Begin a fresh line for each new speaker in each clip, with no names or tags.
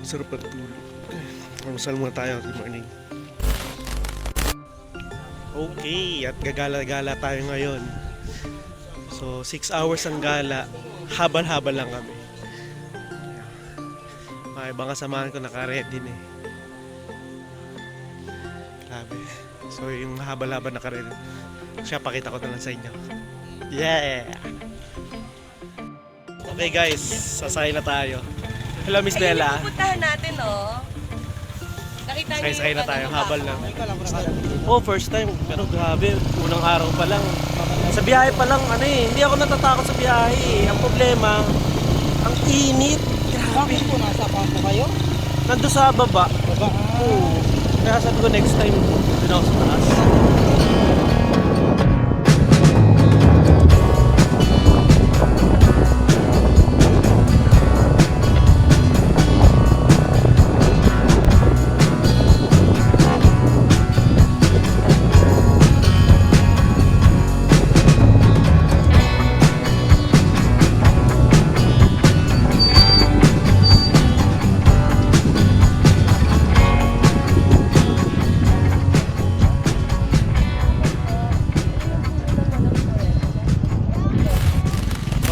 Sarap at tulog. Almusal muna tayo. Good morning. Okay, at gagala-gala tayo ngayon. So, 6 hours ang gala. Habal-habal lang kami. Okay, baka samahan ko naka-ready na eh. Grabe. So, yung habal-habal naka-ready. Siya, pakita ko na lang sa inyo. Yeah! Okay guys, sasakay na tayo. Hello Miss Bella.
Ayun yung pupuntahan natin, oh. Nakita niyo
Sakay na tayo,
ano,
habal lang. Oh, first time. Pero grabe, unang araw pa lang. Sa biyahe pa lang, ano eh, hindi ako natatakot sa biyahe eh. Ang problema, ang init. Grabe.
Bakit po nasa pa kayo?
Nandun sa baba.
Baba.
Oo. Kaya sabi ko next time, doon ako sa taas.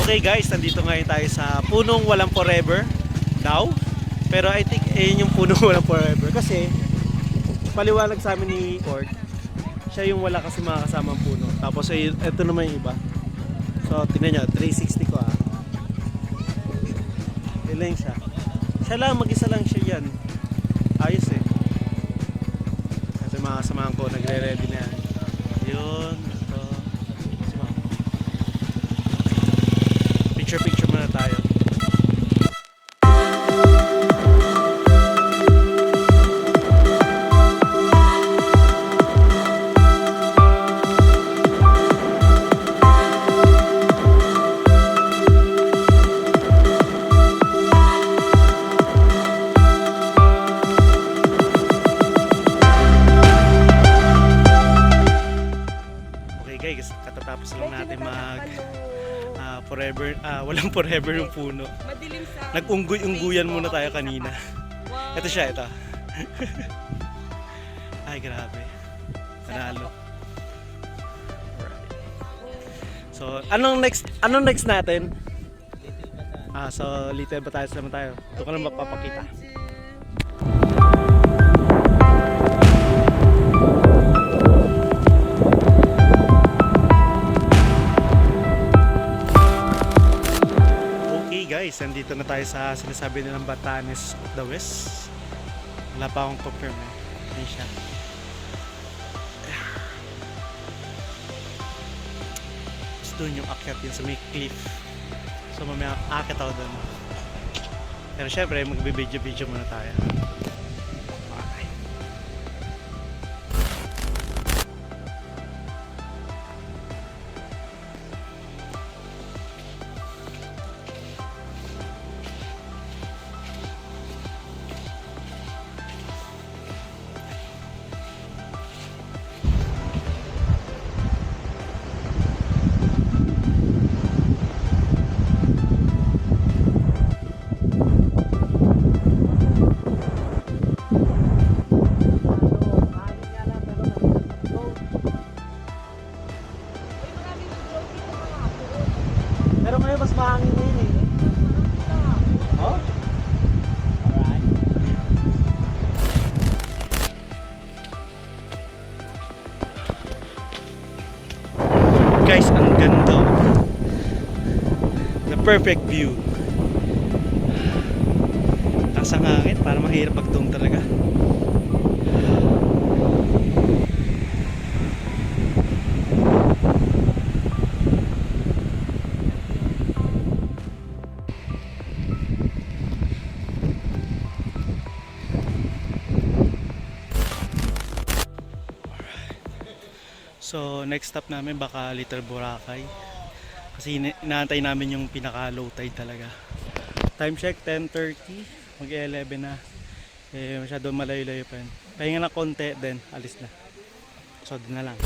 Okay guys, nandito ngayon tayo sa punong walang forever daw. Pero I think yun yung punong walang forever kasi paliwanag sa amin ni Cord, siya yung wala kasi mga kasamang puno. Tapos ito naman yung iba. So tingnan nyo, 360 ko ah. Ilan siya. Siya lang, mag-isa lang siya yan. Ayos eh. Kasi mga kasamahan ko nagre-ready na yan. Yun. Picture muna tayo. Okay guys, katatapos lang natin forever, walang forever ng puno.
Madilim sa...
Nag-unggoy-ungguyan muna tayo kanina.
Wow.
Ito siya, ito. Ay, grabe. Panalo. Alright. So, anong next natin? So, Little Batangas naman tayo. Ito ko lang mapapakita. Guys, nandito na tayo sa sinasabi nilang Batanes of the West. Wala pa akong confirm eh. Hindi siya. Tapos doon yung akyat yun sa may cliff. So mamaya akyat ako doon. Pero syempre magbe-video muna tayo. Okay. Pero ngayon mas mahangin ngayon eh. Oh? Alright. Guys, ang ganda. The perfect view. Taas ang hangin, para mahirap magtong talaga. So next stop namin baka Little Boracay. Kasi inaantay namin yung pinaka low tide talaga. Time check 10:30, mag-11 na. Eh masyado malayo-layo pa yun. Pahinga na konti, then alis na. So doon na lang.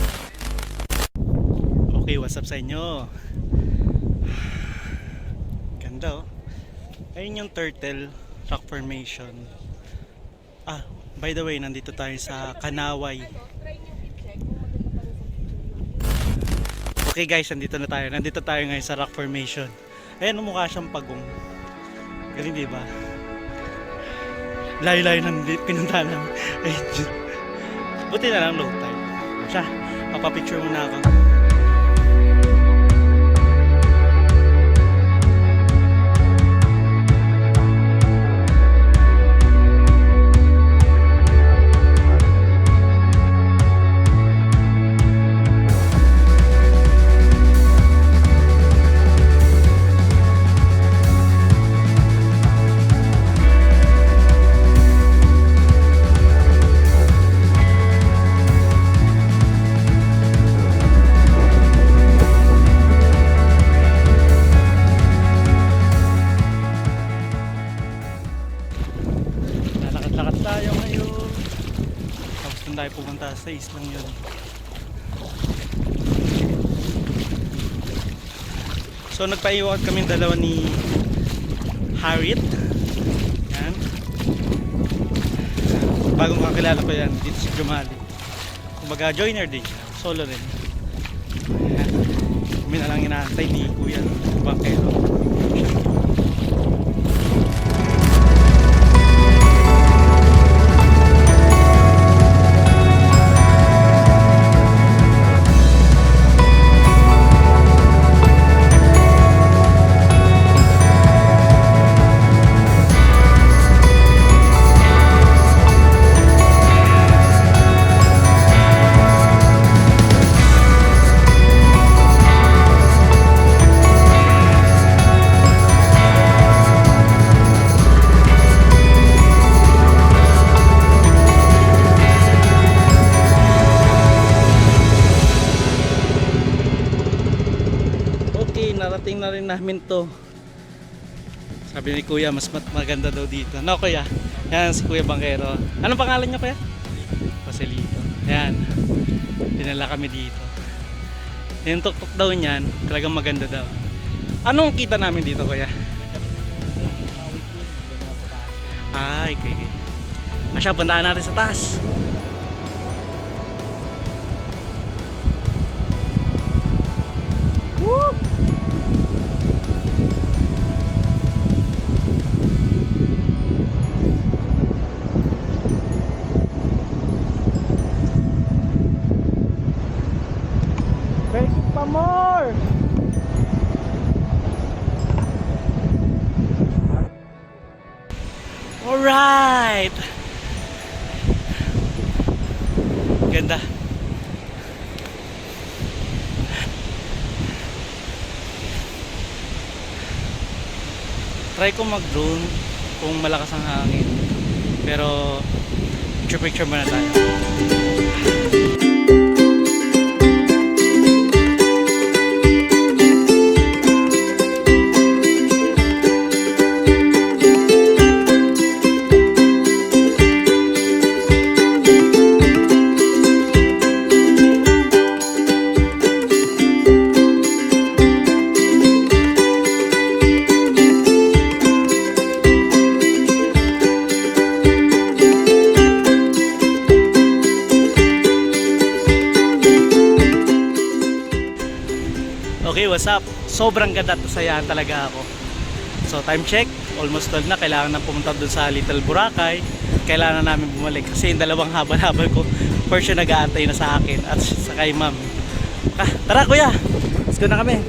Okay, what's up sa inyo? Ganda oh. Ayun yung turtle rock formation. Ah, by the way, nandito tayo sa Kanaway.
Try nyo i-check kung maganda pa rin sa picture.
Okay guys, nandito na tayo. Nandito tayo ngayon sa rock formation. Ayan, mukha siyang pagong. Galing, di ba? Layo-layo nandito, pinuntahan namin. Ayun. Buti na lang low tide. Siya, papapicture muna ako. Lalakad-lakad tayo ngayon. Tapos doon tayo pumunta sa islang yun. So nagpaiwakot kami dalawa ni Harriet. Yan. Bagong kakilala ko yan. Dito si Jumali. Kumbaga joiner din siya. Solo rin. Yan. Kami na lang inaantay ni Kuya Bangkero. Narating na rin namin to. Sabi ni Kuya, mas maganda daw dito. No, Kuya? Yan, si Kuya Bangkero. Anong pangalan niya, Kuya? Joselito. Yan. Dinala kami dito. Yung tuktok daw niyan, talagang maganda daw. Anong kita namin dito, Kuya? Ay, okay. Masya, bandaan natin sa taas. Woo! Pa more. Alright. Ganda. Try ko mag-drone kung malakas ang hangin. Pero picture muna tayo. Okay, what's up? Sobrang ganda at sayahan talaga ako. So time check, almost 12 na. Kailangan na pumunta doon sa Little Boracay. Kailangan na namin bumalik kasi yung dalawang habal-habal ko for sure nag-aantay na sa akin at sa kay ma'am. Tara Kuya, let's go na kami.